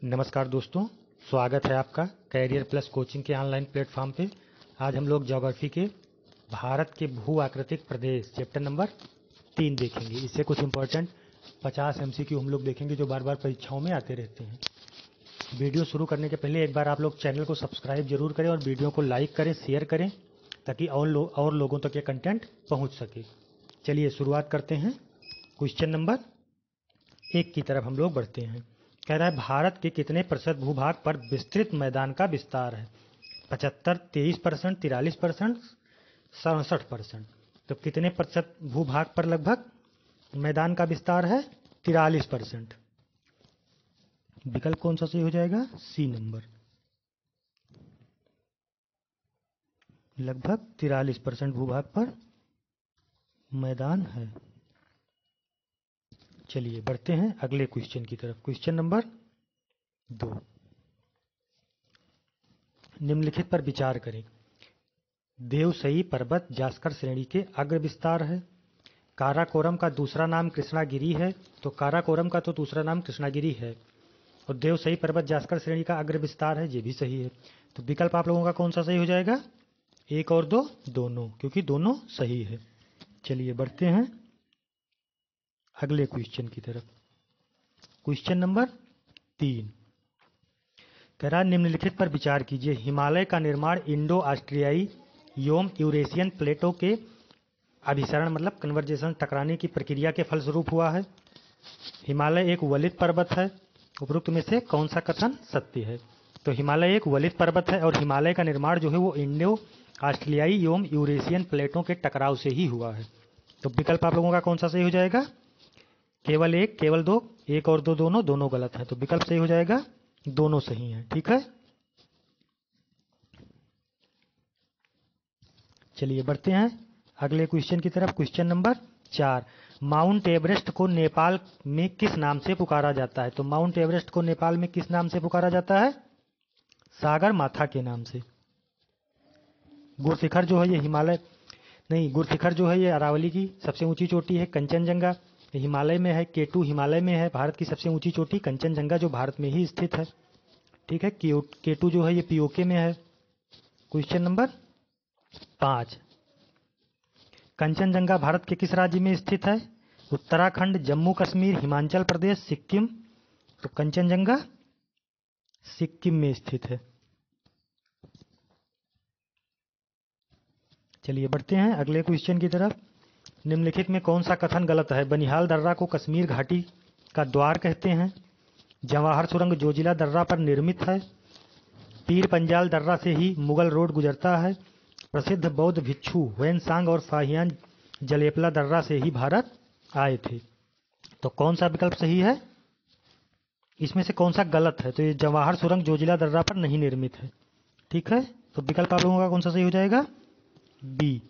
नमस्कार दोस्तों, स्वागत है आपका कैरियर प्लस कोचिंग के ऑनलाइन प्लेटफॉर्म पे। आज हम लोग ज्योग्राफी के भारत के भू आकृतिक प्रदेश चैप्टर नंबर 3 देखेंगे। इससे कुछ इंपॉर्टेंट 50 MCQ हम लोग देखेंगे जो बार बार परीक्षाओं में आते रहते हैं। वीडियो शुरू करने के पहले एक बार आप लोग चैनल को सब्सक्राइब जरूर करें और वीडियो को लाइक करें, शेयर करें, ताकि और लोगों तक ये कंटेंट पहुँच सके। चलिए शुरुआत करते हैं। क्वेश्चन नंबर 1 की तरफ हम लोग बढ़ते हैं। कह रहा है भारत के कितने प्रतिशत भूभाग पर विस्तृत मैदान का विस्तार है? 75, 23%, 43%, 67%। तो कितने प्रतिशत भूभाग पर लगभग मैदान का विस्तार है? 43%। विकल्प कौन सा सही हो जाएगा? सी नंबर, लगभग 43% भूभाग पर मैदान है। चलिए बढ़ते हैं अगले क्वेश्चन की तरफ। क्वेश्चन नंबर 2, निम्नलिखित पर विचार करें। देवसई पर्वत जास्कर श्रेणी के अग्र विस्तार है। काराकोरम का दूसरा नाम कृष्णागिरी है, तो काराकोरम का तो दूसरा नाम कृष्णागिरी है, और देवसई पर्वत जास्कर श्रेणी का अग्र विस्तार है, ये भी सही है। तो विकल्प आप लोगों का कौन सा सही हो जाएगा? 1 और 2 दोनों, क्योंकि दोनों सही है। चलिए बढ़ते हैं अगले क्वेश्चन की तरफ। क्वेश्चन नंबर 3 कह रहा है निम्नलिखित पर विचार कीजिए। हिमालय का निर्माण इंडो ऑस्ट्रियाई एवं यूरेशियन प्लेटों के अभिसरण मतलब कन्वर्जेशन टकराने की प्रक्रिया के फलस्वरूप हुआ है। हिमालय एक वलित पर्वत है। उपरोक्त में से कौन सा कथन सत्य है? तो हिमालय एक वलित पर्वत है और हिमालय का निर्माण जो है वो इंडो ऑस्ट्रियाई एवं यूरेशियन प्लेटों के टकराव से ही हुआ है। तो विकल्प आप लोगों का कौन सा सही हो जाएगा? केवल 1, केवल 2, 1 और 2 दोनों, दोनों गलत है। तो विकल्प सही हो जाएगा, दोनों सही हैं। ठीक है, चलिए बढ़ते हैं अगले क्वेश्चन की तरफ। क्वेश्चन नंबर 4, माउंट एवरेस्ट को नेपाल में किस नाम से पुकारा जाता है? तो माउंट एवरेस्ट को नेपाल में किस नाम से पुकारा जाता है? सागर माथा के नाम से। गुरशिखर जो है ये हिमालय नहीं, गुरशिखर जो है ये अरावली की सबसे ऊंची चोटी है। कंचनजंगा हिमालय में है। केटू हिमालय में है। भारत की सबसे ऊंची चोटी कंचनजंगा जो भारत में ही स्थित है। ठीक है, केटू जो है ये पीओके में है। क्वेश्चन नंबर 5, कंचनजंगा भारत के किस राज्य में स्थित है? उत्तराखंड, जम्मू कश्मीर, हिमाचल प्रदेश, सिक्किम। तो कंचनजंगा सिक्किम में स्थित है। चलिए बढ़ते हैं अगले क्वेश्चन की तरफ। निम्नलिखित में कौन सा कथन गलत है? बनिहाल दर्रा को कश्मीर घाटी का द्वार कहते हैं। जवाहर सुरंग जोजिला दर्रा पर निर्मित है। पीर पंजाल दर्रा से ही मुगल रोड गुजरता है। प्रसिद्ध बौद्ध भिक्षु हुएनसांग और फाहियान जलेपला दर्रा से ही भारत आए थे। तो कौन सा विकल्प सही है? इसमें से कौन सा गलत है? तो ये जवाहर सुरंग जोजिला दर्रा पर नहीं निर्मित है। ठीक है, तो विकल्प आप लोगों का कौन सा सही हो जाएगा? बी।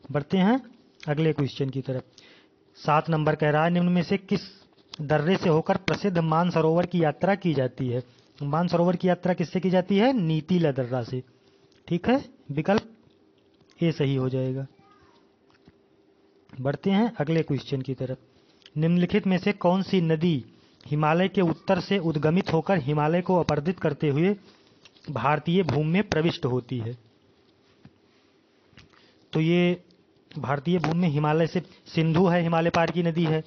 बढ़ते हैं अगले क्वेश्चन की तरफ। 7 नंबर कह रहा है निम्न में से किस दर्रे से होकर प्रसिद्ध मानसरोवर की यात्रा की जाती है? मानसरोवर की यात्रा किससे की जाती है? नीतीला दर्रा से। ठीक है, विकल्प ए सही हो जाएगा। बढ़ते हैं अगले क्वेश्चन की तरफ। निम्नलिखित में से कौन सी नदी हिमालय के उत्तर से उद्गमित होकर हिमालय को अपरदित करते हुए भारतीय भूमि में प्रविष्ट होती है? तो ये भारतीय भूमि में हिमालय से सिंधु है, हिमालय पार की नदी है,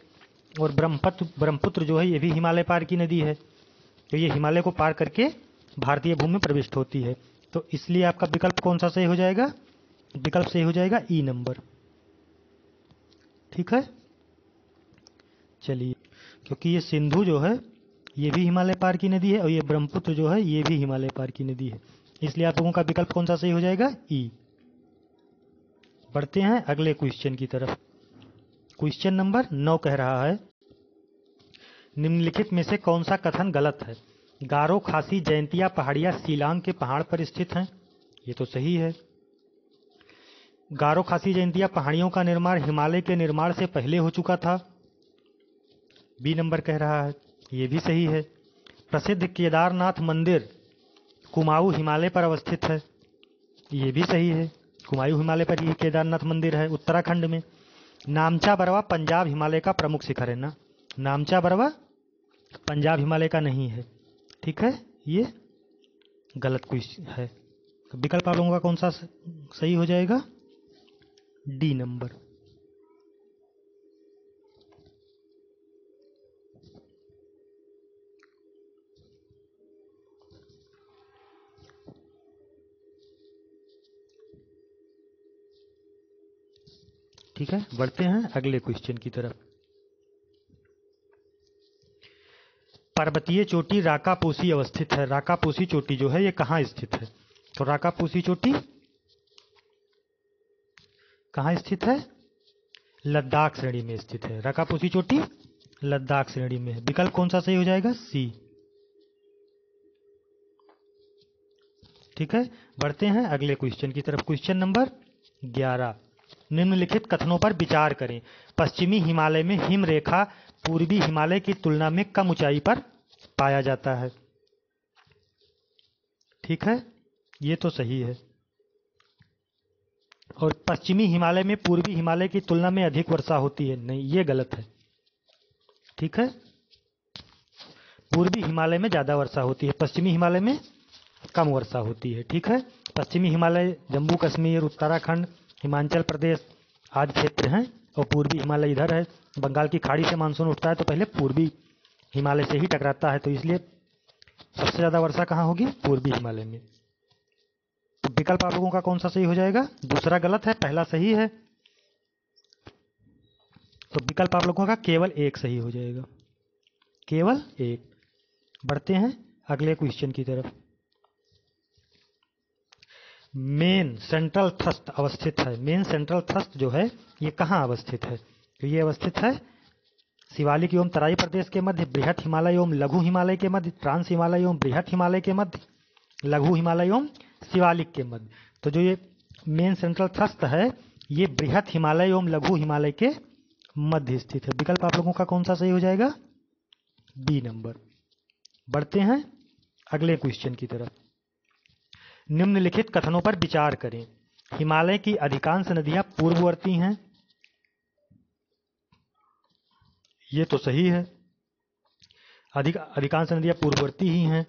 और ब्रह्मपुत्र जो है ये भी हिमालय पार की नदी है। तो ये हिमालय को पार करके भारतीय भूमि में प्रविष्ट होती है। तो इसलिए आपका विकल्प कौन सा सही हो जाएगा? विकल्प सही हो जाएगा ई नंबर। ठीक है, चलिए, क्योंकि ये सिंधु जो है ये भी हिमालय पार की नदी है और ये ब्रह्मपुत्र जो है ये भी हिमालय पार की नदी है, इसलिए आप लोगों का विकल्प कौन सा सही हो जाएगा? ई। बढ़ते हैं अगले क्वेश्चन की तरफ। क्वेश्चन नंबर 9 कह रहा है निम्नलिखित में से कौन सा कथन गलत है? गारो खासी जयंतिया पहाड़ियां शिलांग के पहाड़ पर स्थित हैं। ये तो सही है। गारो खासी जयंतिया पहाड़ियों का निर्माण हिमालय के निर्माण से पहले हो चुका था। बी नंबर कह रहा है, ये भी सही है। प्रसिद्ध केदारनाथ मंदिर कुमाऊं हिमालय पर अवस्थित है। ये भी सही है। कुमाऊं हिमालय पर ही केदारनाथ मंदिर है उत्तराखंड में। नामचा बरवा पंजाब हिमालय का प्रमुख शिखर है ना, नामचा बरवा पंजाब हिमालय का नहीं है, ठीक है, ये गलत क्वेश्चन है। तो विकल्प आप लोगों का कौन सा सही हो जाएगा? D number. ठीक है, बढ़ते हैं अगले क्वेश्चन की तरफ। पर्वतीय चोटी राकापोसी अवस्थित है। राकापोसी चोटी जो है ये कहाँ स्थित है? तो राकापोसी चोटी कहाँ स्थित है? लद्दाख श्रेणी में स्थित है। राकापोसी चोटी लद्दाख श्रेणी में है। विकल्प कौन सा सही हो जाएगा? सी। ठीक है, बढ़ते हैं अगले क्वेश्चन की तरफ। क्वेश्चन नंबर 11, निम्नलिखित कथनों पर विचार करें। पश्चिमी हिमालय में हिम रेखा पूर्वी हिमालय की तुलना में कम ऊंचाई पर पाया जाता है। ठीक है, ये तो सही है। और पश्चिमी हिमालय में पूर्वी हिमालय की तुलना में अधिक वर्षा होती है, नहीं, ये गलत है। ठीक है, पूर्वी हिमालय में ज्यादा वर्षा होती है, पश्चिमी हिमालय में कम वर्षा होती है। ठीक है, पश्चिमी हिमालय जम्मू कश्मीर, उत्तराखंड, हिमाचल प्रदेश आदि क्षेत्र हैं, और पूर्वी हिमालय इधर है। बंगाल की खाड़ी से मानसून उठता है तो पहले पूर्वी हिमालय से ही टकराता है, तो इसलिए सबसे ज्यादा वर्षा कहाँ होगी? पूर्वी हिमालय में। तो विकल्प आप लोगों का कौन सा सही हो जाएगा? दूसरा गलत है, पहला सही है। तो विकल्प आप लोगों का केवल एक सही हो जाएगा, केवल एक। बढ़ते हैं अगले क्वेश्चन की तरफ। मेन सेंट्रल थ्रस्ट अवस्थित है। मेन सेंट्रल थ्रस्ट जो है ये कहाँ अवस्थित है? तो ये अवस्थित है शिवालिक एवं तराई प्रदेश के मध्य, बृहत हिमालय एवं लघु हिमालय के मध्य, ट्रांस हिमालय एवं बृहत हिमालय के मध्य, लघु हिमालय एवं शिवालिक के मध्य। तो जो ये मेन सेंट्रल थ्रस्ट है ये बृहत हिमालय एवं लघु हिमालय के मध्य स्थित है। विकल्प आप लोगों का कौन सा सही हो जाएगा? B number. बढ़ते हैं अगले क्वेश्चन की तरफ। निम्नलिखित कथनों पर विचार करें। हिमालय की अधिकांश नदियां पूर्ववर्ती हैं, ये तो सही है, अधिकांश नदियां पूर्ववर्ती ही हैं।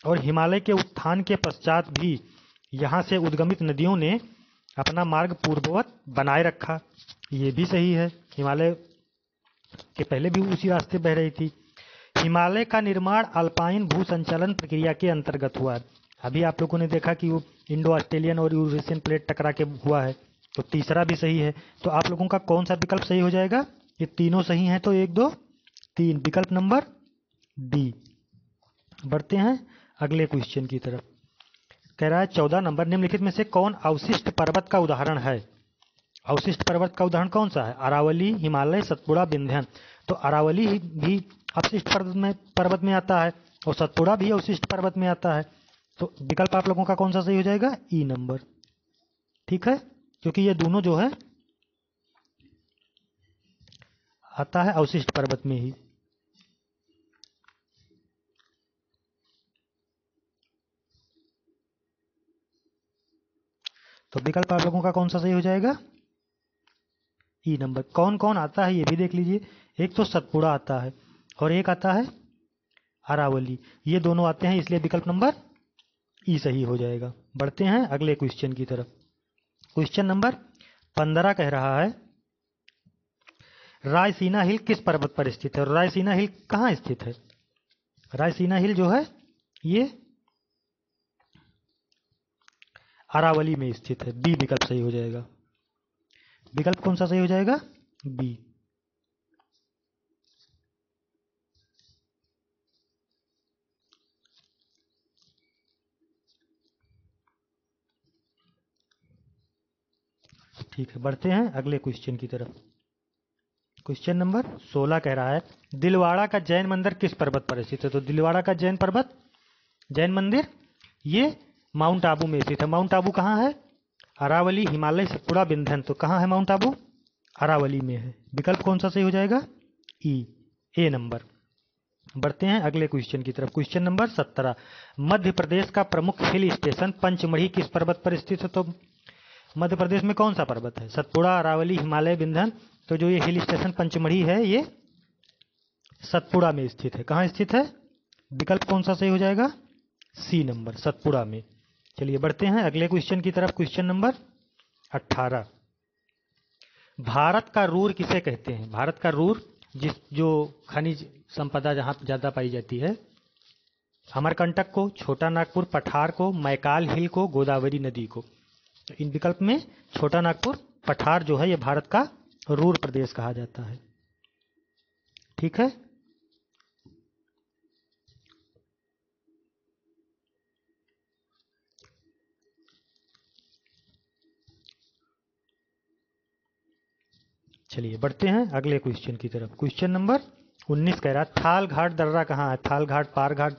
और हिमालय के उत्थान के पश्चात भी यहां से उद्गमित नदियों ने अपना मार्ग पूर्ववत बनाए रखा, ये भी सही है, हिमालय के पहले भी उसी रास्ते बह रही थी। हिमालय का निर्माण अल्पाइन भू संचालन प्रक्रिया के अंतर्गत हुआ। अभी आप लोगों ने देखा कि वो इंडो ऑस्ट्रेलियन और यूरेशियन प्लेट टकरा के हुआ है, तो तीसरा भी सही है। तो आप लोगों का कौन सा विकल्प सही हो जाएगा? ये तीनों सही हैं, तो 1 2 3, विकल्प नंबर डी। बढ़ते हैं अगले क्वेश्चन की तरफ। कह रहा है 14 नंबर, निम्नलिखित में से कौन अवशिष्ट पर्वत का उदाहरण है? अवशिष्ट पर्वत का उदाहरण कौन सा है? अरावली, हिमालय, सतपुड़ा, विंध्य। तो अरावली भी अवशिष्ट पर्वत में आता है और सतपुड़ा भी अवशिष्ट पर्वत में आता है। तो विकल्प आप लोगों का कौन सा सही हो जाएगा? ई नंबर। ठीक है, क्योंकि ये दोनों जो है आता है अवशिष्ट पर्वत में ही। तो विकल्प आप लोगों का कौन सा सही हो जाएगा? ई नंबर। कौन कौन आता है ये भी देख लीजिए। एक तो सतपुड़ा आता है और एक आता है अरावली, ये दोनों आते हैं, इसलिए विकल्प नंबर ई सही हो जाएगा। बढ़ते हैं अगले क्वेश्चन की तरफ। क्वेश्चन नंबर 15 कह रहा है रायसीना हिल किस पर्वत पर स्थित है? रायसीना हिल कहाँ स्थित है? रायसीना हिल जो है ये अरावली में स्थित है, बी विकल्प सही हो जाएगा। विकल्प कौन सा सही हो जाएगा? बी। ठीक है, बढ़ते हैं अगले क्वेश्चन की तरफ। क्वेश्चन नंबर 16 कह रहा है दिलवाड़ा का जैन मंदिर किस पर्वत पर स्थित है? तो दिलवाड़ा का जैन मंदिर ये माउंट आबू में स्थित है। माउंट आबू कहाँ है? अरावली, हिमालय, सतपुड़ा, विंध्यन। तो कहाँ है माउंट आबू? अरावली में है। विकल्प कौन सा सही हो जाएगा? ई, ए नंबर। बढ़ते हैं अगले क्वेश्चन की तरफ। क्वेश्चन नंबर 17, मध्य प्रदेश का प्रमुख हिल स्टेशन पंचमढ़ी किस पर्वत पर स्थित है? तो मध्य प्रदेश में कौन सा पर्वत है? सतपुड़ा, अरावली, हिमालय, विंध्य। तो जो ये हिल स्टेशन पंचमढ़ी है ये सतपुड़ा में स्थित है। कहाँ स्थित है? विकल्प कौन सा सही हो जाएगा? सी नंबर, सतपुड़ा में। चलिए बढ़ते हैं अगले क्वेश्चन की तरफ। Question number 18। भारत का रूर किसे कहते हैं? भारत का रूर जो खनिज संपदा जहां ज्यादा पाई जाती है, अमरकंटक को, छोटा नागपुर पठार को, मैकाल हिल को, गोदावरी नदी को। इन विकल्प में छोटा नागपुर पठार जो है ये भारत का रूर प्रदेश कहा जाता है। ठीक है, चलिए बढ़ते हैं अगले क्वेश्चन की तरफ। क्वेश्चन नंबर 19 कह रहा है थाल घाट दर्रा कहाँ है? थाल घाट, पार घाट,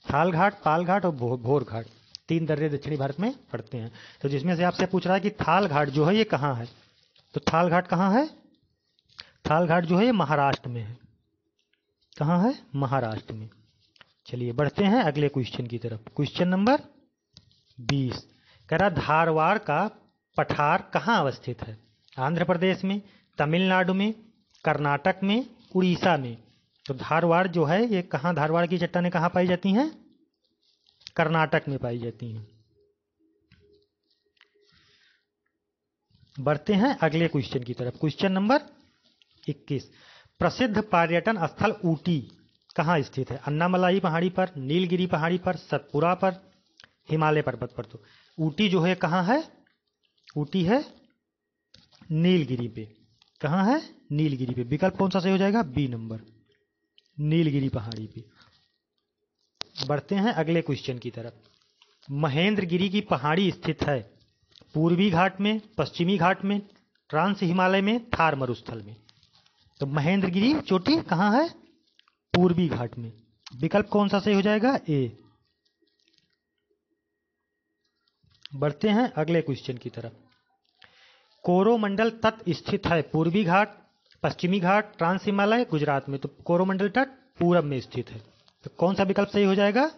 थाल घाट, पाल घाट और भोर घाट, 3 दर्रे दक्षिणी भारत में पड़ते हैं। तो जिसमें से आपसे पूछ रहा है कि थाल घाट जो है ये कहाँ है, तो थाल घाट कहाँ है? थाल घाट जो है ये महाराष्ट्र में है। कहाँ है? महाराष्ट्र में। चलिए बढ़ते हैं अगले क्वेश्चन की तरफ। क्वेश्चन नंबर 20 कह रहा धारवाड़ का पठार कहाँ अवस्थित है? आंध्र प्रदेश में, तमिलनाडु में, कर्नाटक में, उड़ीसा में। तो धारवाड़ जो है ये कहाँ, धारवाड़ की चट्टानें कहाँ पाई जाती हैं? कर्नाटक में पाई जाती हैं। बढ़ते हैं अगले क्वेश्चन की तरफ। क्वेश्चन नंबर 21 प्रसिद्ध पर्यटन स्थल ऊटी कहाँ स्थित है? अन्नामलाई पहाड़ी पर, नीलगिरी पहाड़ी पर, सतपुड़ा पर, हिमालय पर्वत पर। तो ऊटी जो है कहाँ है? ऊटी है नीलगिरी पे। कहाँ है? नीलगिरी पे। विकल्प कौन सा सही हो जाएगा? बी नंबर, नीलगिरी पहाड़ी पे। बढ़ते हैं अगले क्वेश्चन की तरफ। महेंद्रगिरी की पहाड़ी स्थित है पूर्वी घाट में, पश्चिमी घाट में, ट्रांस हिमालय में, थार मरुस्थल में। तो महेंद्रगिरी चोटी कहाँ है? पूर्वी घाट में। विकल्प कौन सा सही हो जाएगा? ए। बढ़ते हैं अगले क्वेश्चन की तरफ। कोरोमंडल तट स्थित है पूर्वी घाट, पश्चिमी घाट, ट्रांस हिमालय, गुजरात में। तो कोरोमंडल तट पूरब में स्थित है। तो कौन सा विकल्प सही हो जाएगा?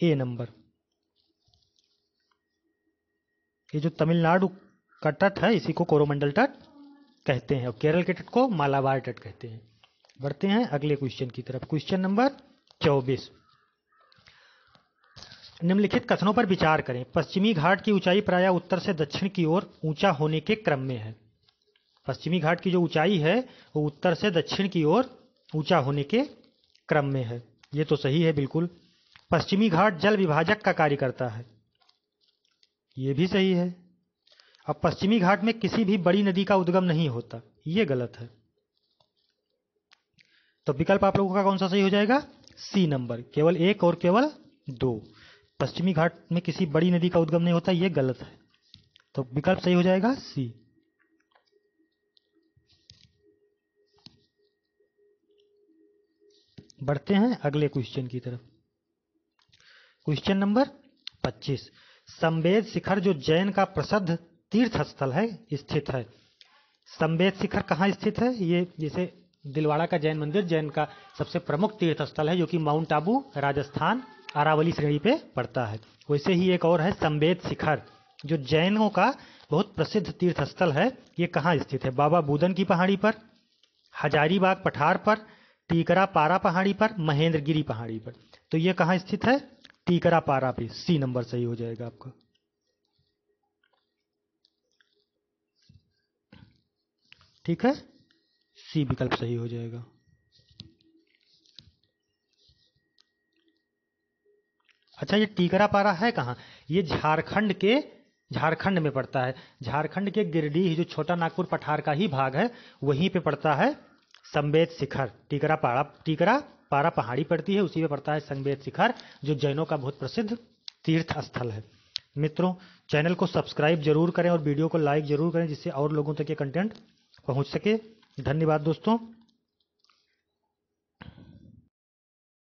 ए नंबर। ये जो तमिलनाडु का तट है इसी को कोरोमंडल तट कहते हैं और केरल के तट को मालाबार तट कहते हैं। बढ़ते हैं अगले क्वेश्चन की तरफ। क्वेश्चन नंबर 24 निम्नलिखित कथनों पर विचार करें। पश्चिमी घाट की ऊंचाई प्रायः उत्तर से दक्षिण की ओर ऊंचा होने के क्रम में है। पश्चिमी घाट की जो ऊंचाई है वो उत्तर से दक्षिण की ओर ऊंचा होने के क्रम में है। ये तो सही है बिल्कुल। पश्चिमी घाट जल विभाजक का कार्य करता है। ये भी सही है। अब पश्चिमी घाट में किसी भी बड़ी नदी का उद्गम नहीं होता, ये गलत है। तो विकल्प आप लोगों का कौन सा सही हो जाएगा? सी नंबर, केवल 1 और केवल 2। पश्चिमी घाट में किसी बड़ी नदी का उद्गम नहीं होता, ये गलत है। तो विकल्प सही हो जाएगा सी। बढ़ते हैं अगले क्वेश्चन की तरफ। क्वेश्चन नंबर 25 संवेद शिखर जो जैन का प्रसिद्ध तीर्थ स्थल है स्थित है। संवेद शिखर कहाँ स्थित है? ये जैसे दिलवाड़ा का जैन मंदिर जैन का सबसे प्रमुख तीर्थ स्थल है जो कि माउंट आबू राजस्थान अरावली श्रेणी पे पड़ता है। वैसे ही एक और है संवेद शिखर जो जैनों का बहुत प्रसिद्ध तीर्थ स्थल है। ये कहाँ स्थित है? बाबा बूदन की पहाड़ी पर, हजारीबाग पठार पर, टीकरा पारा पहाड़ी पर, महेंद्रगिरी पहाड़ी पर। तो ये कहाँ स्थित है? टीकरा पारा पे। सी नंबर सही हो जाएगा आपका। ठीक है, सी विकल्प सही हो जाएगा। अच्छा, ये टीकरा पारा है कहाँ? ये झारखंड में पड़ता है। झारखंड के गिरिडीह जो छोटा नागपुर पठार का ही भाग है वहीं पे पड़ता है संवेद शिखर। टीकरा पारा पहाड़ी पड़ती है, उसी पे पड़ता है संवेद शिखर जो जैनों का बहुत प्रसिद्ध तीर्थ स्थल है। मित्रों, चैनल को सब्सक्राइब जरूर करें और वीडियो को लाइक जरूर करें जिससे और लोगों तक ये कंटेंट पहुंच सके। धन्यवाद दोस्तों।